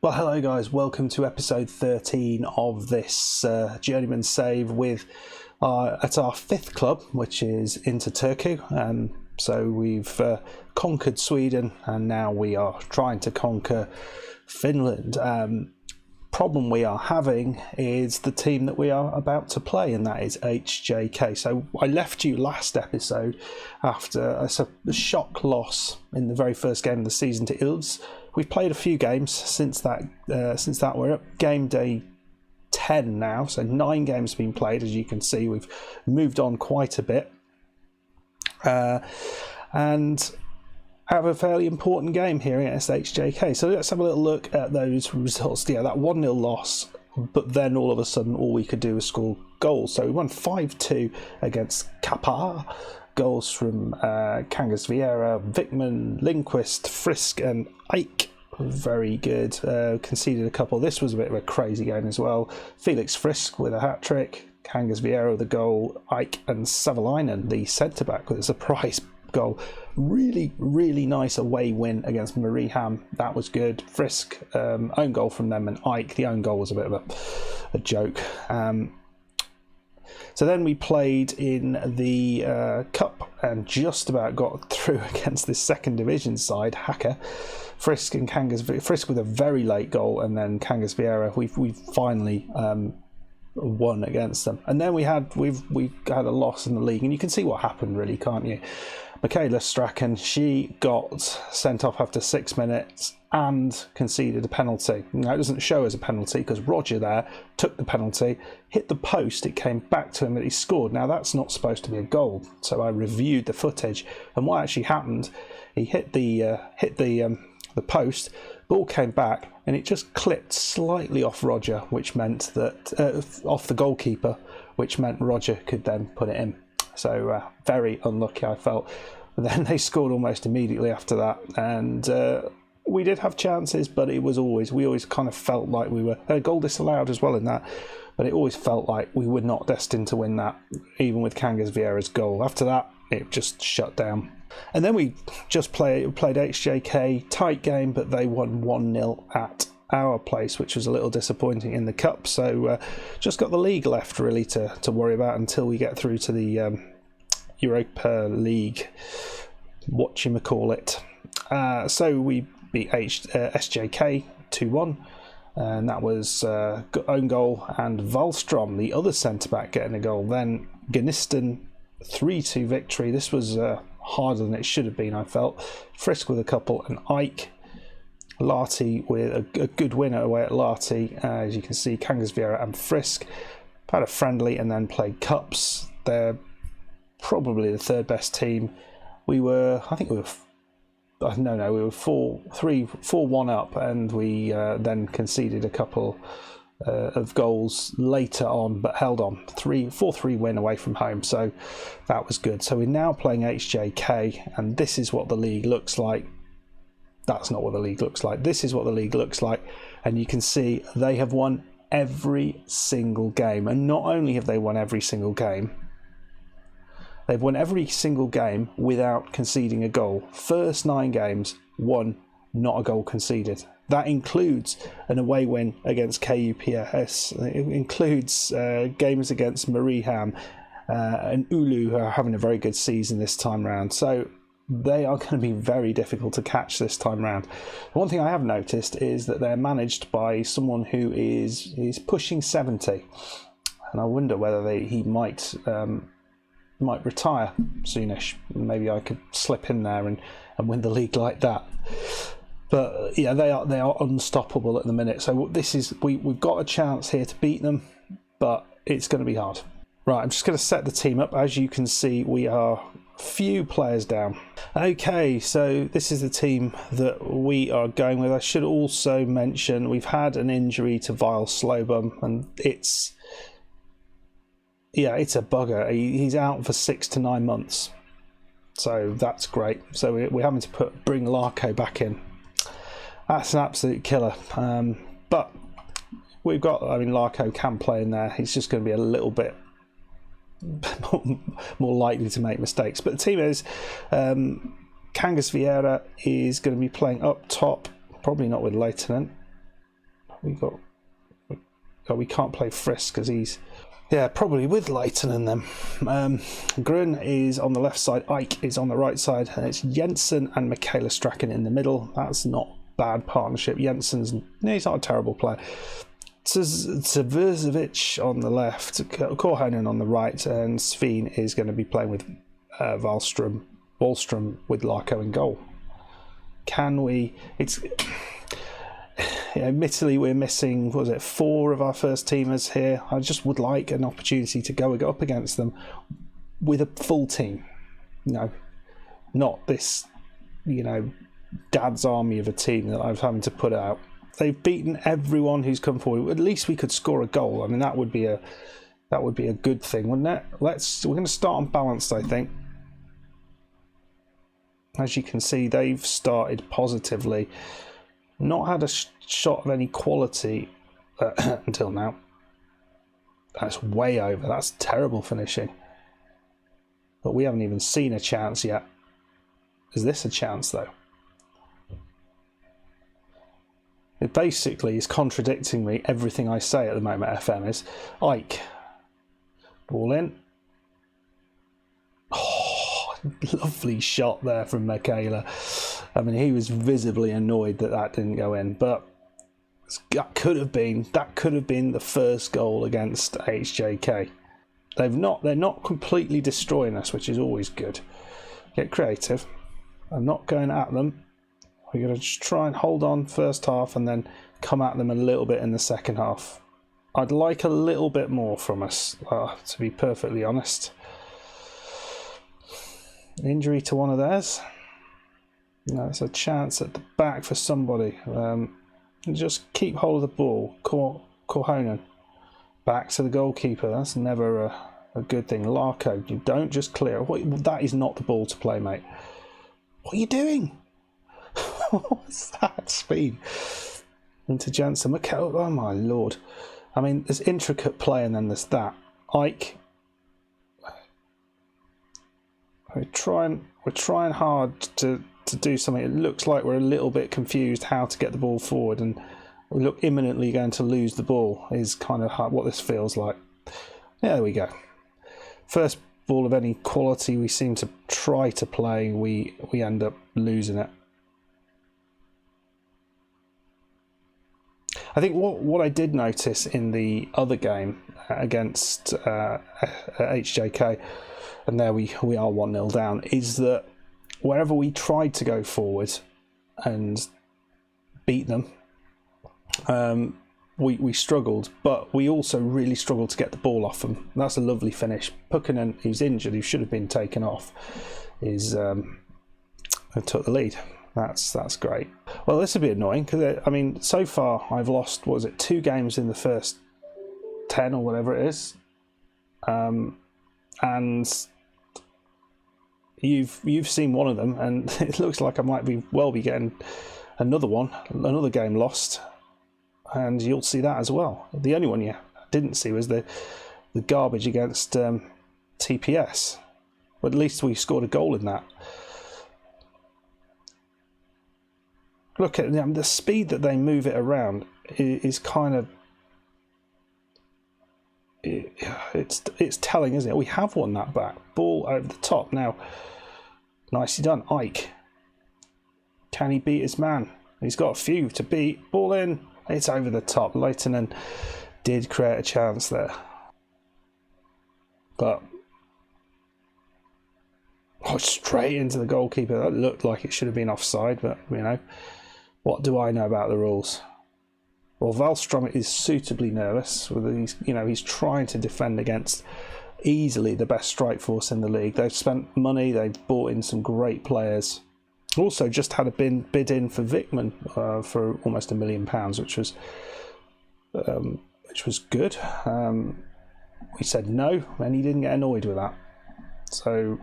Well, hello guys, welcome to episode 13 of this Journeyman save with at our fifth club, which is into Turku. So we've conquered Sweden and now we are trying to conquer Finland. Problem we are having is the team that we are about to play, and that is HJK. So I left you last episode after a shock loss in the very first game of the season to Ilves. We've played a few games since that. We're at game day 10 now, so 9 games have been played. As you can see, we've moved on quite a bit, and have a fairly important game here against HJK. So let's have a little look at those results. Yeah, that 1-0 loss, but then all of a sudden all we could do was score goals. So we won 5-2 against Kappa. Goals from Kangas Vieira, Vikman, Lindqvist, Frisk and Ike. Very good. Conceded a couple. This was a bit of a crazy game as well. Felix Frisk with a hat-trick. Kangas Vieira with a goal. Ike and Savalainen, the centre-back, with a surprise goal. Really nice away win against Mariehamn. That was good. Frisk, own goal from them, and Ike, the own goal was a bit of a joke. So then we played in the Cup and just about got through against this second division side, Hacker. Frisk with a very late goal, and then Kangas Vieira. We finally won against them, and then we've had a loss in the league, and you can see what happened, really, can't you? Michaela Strachan, she got sent off after 6 minutes and conceded a penalty. Now, it doesn't show as a penalty because Roger there took the penalty, hit the post, it came back to him and he scored. Now, that's not supposed to be a goal. So I reviewed the footage, and what actually happened, he hit the post, ball came back and it just clipped slightly off Roger, which meant that off the goalkeeper, which meant Roger could then put it in. So very unlucky, I felt. Then they scored almost immediately after that, and we did have chances, but we always kind of felt like we were a goal disallowed as well in that, but it always felt like we were not destined to win that, even with Kangas Vieira's goal. After that, it just shut down. And then we just played HJK, tight game, but they won 1-0 at our place, which was a little disappointing in the Cup. So just got the league left really to worry about until we get through to the Europa League, whatchamacallit. So we beat SJK 2-1, and that was own goal and Wallström, the other centre-back, getting a goal. Then Gnistan 3-2 victory. This was harder than it should have been, I felt. Frisk with a couple, and Ike. Lahti with a good winner away at Lahti. As you can see, Kangas Vieira and Frisk had a friendly and then played cups. They're probably the third best team. We were 4-1 up, and we then conceded a couple of goals later on, but held on. 4-3 win away from home, so that was good. So we're now playing HJK, and this is what the league looks like. That's not what the league looks like. This is what the league looks like. And you can see they have won every single game. And not only have they won every single game, they've won every single game without conceding a goal. First 9 games, won, not a goal conceded. That includes an away win against KUPS. It includes games against Mariehamn and Oulu, who are having a very good season this time round. So they are going to be very difficult to catch this time round. One thing I have noticed is that they're managed by someone who is pushing 70, and I wonder whether he might retire soonish. Maybe I could slip in there and win the league like that. But yeah, they are unstoppable at the minute. So this is we've got a chance here to beat them, but it's going to be hard. Right, I'm just going to set the team up. As you can see, we are few players down. Okay, so this is the team that we are going with. I should also mention we've had an injury to Vile Slobum, and it's a bugger. He's out for 6 to 9 months, so that's great. So we're having to bring Larko back in. That's an absolute killer. But we've got, Larko can play in there. He's just going to be a little bit more likely to make mistakes. But the team is Kangas Vieira is going to be playing up top, probably not with Lieutenant. we can't play Frisk because he's probably with Leighton and them. Grun is on the left side, Ike is on the right side, and it's Jensen and Michaela Strachan in the middle. That's not bad partnership. Jensen's he's not a terrible player. Tvrzovic on the left, Korhonen on the right, and Sveen is going to be playing with Wallström with Larko in goal. Can we? Admittedly, we're missing, 4 of our first teamers here. I just would like an opportunity to go up against them with a full team. Not this, dad's army of a team that I was having to put out. They've beaten everyone who's come forward. At least we could score a goal. I mean, that would be a good thing, wouldn't it? We're going to start unbalanced, I think. As you can see, they've started positively. Not had a shot of any quality until now. That's way over. That's terrible finishing. But we haven't even seen a chance yet. Is this a chance, though? It basically is contradicting me. Everything I say at the moment, FM, is Ike. Ball in. Oh, lovely shot there from Michaela. I mean, he was visibly annoyed that didn't go in, but that could have been the first goal against HJK. They're not completely destroying us, which is always good. Get creative. I'm not going at them. We're going to just try and hold on first half and then come at them a little bit in the second half. I'd like a little bit more from us, to be perfectly honest. Injury to one of theirs. There's a chance at the back for somebody. Just keep hold of the ball. Korhonen. Back to the goalkeeper. That's never a good thing. Larko, you don't just clear. That is not the ball to play, mate. What are you doing? What's that speed? Into Jansen. Oh my lord. I mean, there's intricate play and then there's that. Ike. We're trying hard to do something. It looks like we're a little bit confused how to get the ball forward, and we look imminently going to lose the ball is kind of what this feels like. Yeah, there we go. First ball of any quality we seem to try to play, we end up losing it. I think what I did notice in the other game against HJK, and there we are 1-0 down, is that wherever we tried to go forward and beat them, we struggled, but we also really struggled to get the ball off them. That's a lovely finish. Pukkanen, who's injured, who should have been taken off, took the lead. That's great. Well, this would be annoying because I mean, so far I've lost 2 games in the first 10 or whatever it is, and you've seen one of them, and it looks like I might be getting another game lost, and you'll see that as well. The only one you didn't see was the garbage against TPS, but at least we scored a goal in that. Look at the speed that they move it around is kind of it's telling, isn't it? We have won that back. Ball over the top now. Nicely done, Ike. Can he beat his man? He's got a few to beat. Ball in. It's over the top. Leitonen did create a chance there, but straight into the goalkeeper. That looked like it should have been offside, but what do I know about the rules? Well, Wallström is suitably nervous. He's trying to defend against easily the best strike force in the league. They've spent money. They've bought in some great players. Also, just had a bid in for Vikman for almost £1 million, which was good. We said no, and he didn't get annoyed with that. So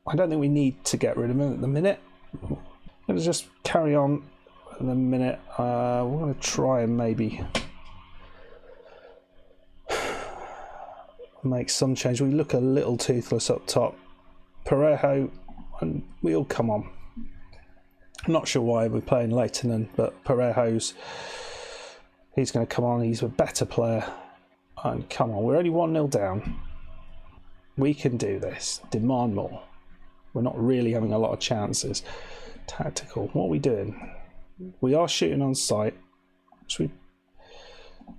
I don't think we need to get rid of him at the minute. I'm going to just carry on in a minute. We're going to try and maybe make some change. We look a little toothless up top. Parejo, and we'll come on. I'm not sure why we're playing Leitonen, but Parejo's He's going to come on. He's a better player. And come on, we're only 1-0 down. We can do this. Demand more. We're not really having a lot of chances. Tactical. What are we doing? We are shooting on sight. Should we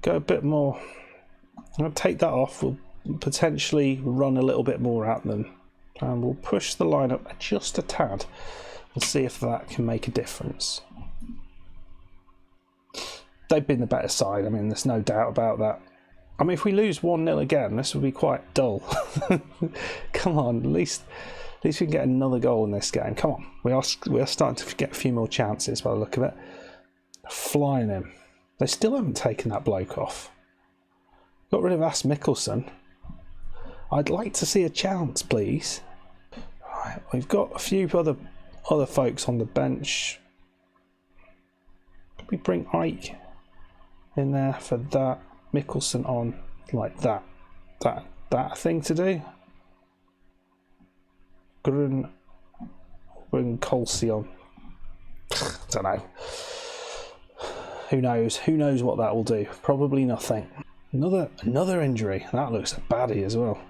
go a bit more? I'm going to take that off. We'll potentially run a little bit more at them. And we'll push the line up just a tad. We'll see if that can make a difference. They've been the better side. I mean, there's no doubt about that. I mean, if we lose 1-0 again, this will be quite dull. Come on, at least we can get another goal in this game. Come on, we are starting to get a few more chances by the look of it. Flying him. They still haven't taken that bloke off. Got rid of As Mikkelsen. I'd like to see a chance, please. Right, we've got a few other folks on the bench. Could we bring Ike in there for that? Mikkelsen on like that. That thing to do. Bring Colsey on. Don't know. Who knows? Who knows what that will do? Probably nothing. Another injury. That looks a baddie as well.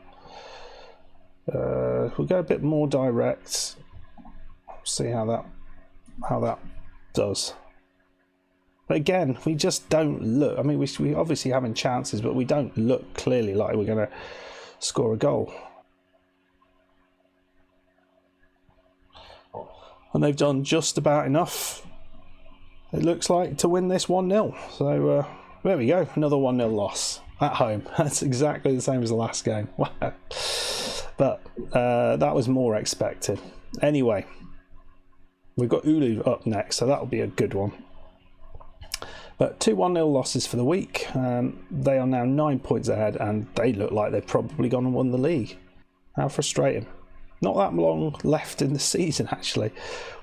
We'll go a bit more direct. See how that does. But again, we just don't look. I mean, we obviously having chances, but we don't look clearly like we're going to score a goal. And they've done just about enough, it looks like, to win this 1-0. So there we go, another 1-0 loss at home. That's exactly the same as the last game. But that was more expected. Anyway, we've got Ulu up next, so that'll be a good one. But 2 1-0 losses for the week. They are now 9 points ahead, and they look like they've probably gone and won the league. How frustrating. Not that long left in the season, actually.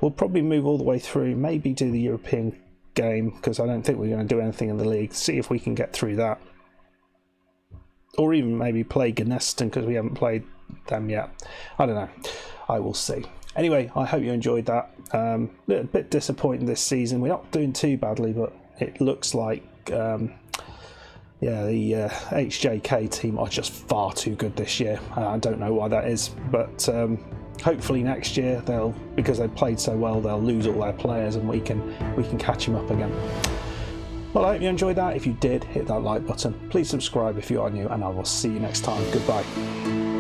We'll probably move all the way through, maybe do the European game, because I don't think we're going to do anything in the league. See if we can get through that. Or even maybe play Gneston, because we haven't played them yet. I don't know. I will see. Anyway, I hope you enjoyed that. A little bit disappointing this season. We're not doing too badly, but it looks like the HJK team are just far too good this year. I don't know why that is, but hopefully next year because they played so well, they'll lose all their players and we can catch them up again. Well, I hope you enjoyed that. If you did, hit that like button. Please subscribe if you are new, and I will see you next time. Goodbye.